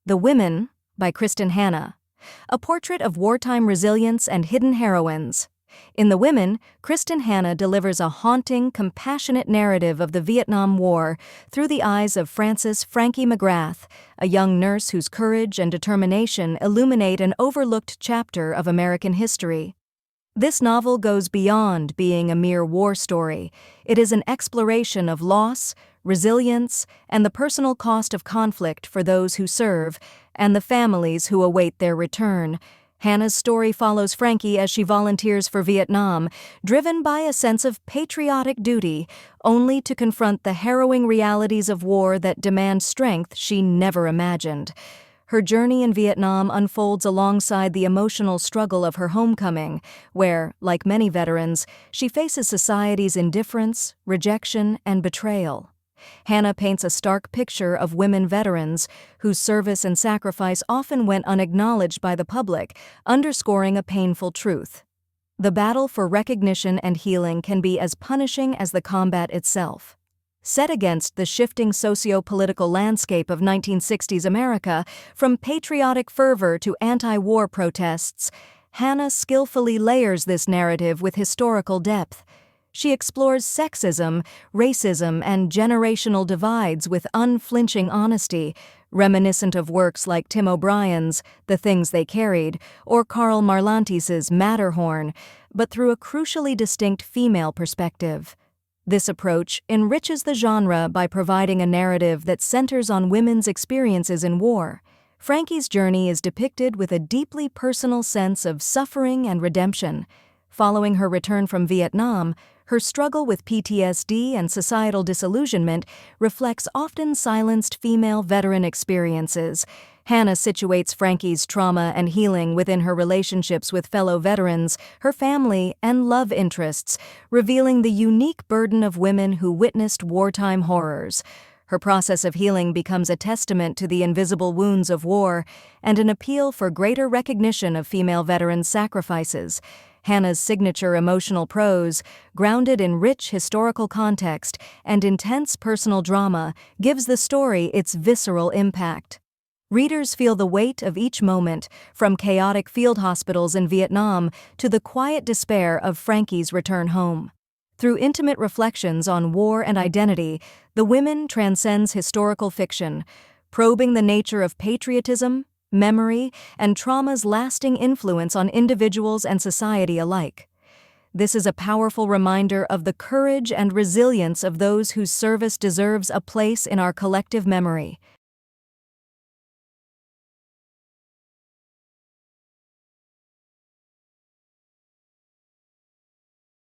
The Women by Kristin Hannah, a portrait of wartime resilience and hidden heroines. In The Women, Kristin Hannah delivers a haunting, compassionate narrative of the Vietnam War through the eyes of Frankie McGrath, a young nurse whose courage and determination illuminate an overlooked chapter of American history. This novel goes beyond being a mere war story. It is an exploration of loss, resilience, and the personal cost of conflict for those who serve, and the families who await their return. Hannah's story follows Frankie as she volunteers for Vietnam, driven by a sense of patriotic duty, only to confront the harrowing realities of war that demand strength she never imagined. Her journey in Vietnam unfolds alongside the emotional struggle of her homecoming, where, like many veterans, she faces society's indifference, rejection, and betrayal. Hannah paints a stark picture of women veterans whose service and sacrifice often went unacknowledged by the public, underscoring a painful truth. The battle for recognition and healing can be as punishing as the combat itself. Set against the shifting socio-political landscape of 1960s America, from patriotic fervor to anti-war protests, Hannah skillfully layers this narrative with historical depth. She explores sexism, racism, and generational divides with unflinching honesty, reminiscent of works like Tim O'Brien's The Things They Carried or Karl Marlantis's Matterhorn, but through a crucially distinct female perspective. This approach enriches the genre by providing a narrative that centers on women's experiences in war. Frankie's journey is depicted with a deeply personal sense of suffering and redemption. Following her return from Vietnam, her struggle with PTSD and societal disillusionment reflects often silenced female veteran experiences. Hannah situates Frankie's trauma and healing within her relationships with fellow veterans, her family, and love interests, revealing the unique burden of women who witnessed wartime horrors. Her process of healing becomes a testament to the invisible wounds of war and an appeal for greater recognition of female veterans' sacrifices. Hannah's signature emotional prose, grounded in rich historical context and intense personal drama, gives the story its visceral impact. Readers feel the weight of each moment, from chaotic field hospitals in Vietnam to the quiet despair of Frankie's return home. Through intimate reflections on war and identity, The Women transcends historical fiction, probing the nature of patriotism, memory, and trauma's lasting influence on individuals and society alike. This is a powerful reminder of the courage and resilience of those whose service deserves a place in our collective memory.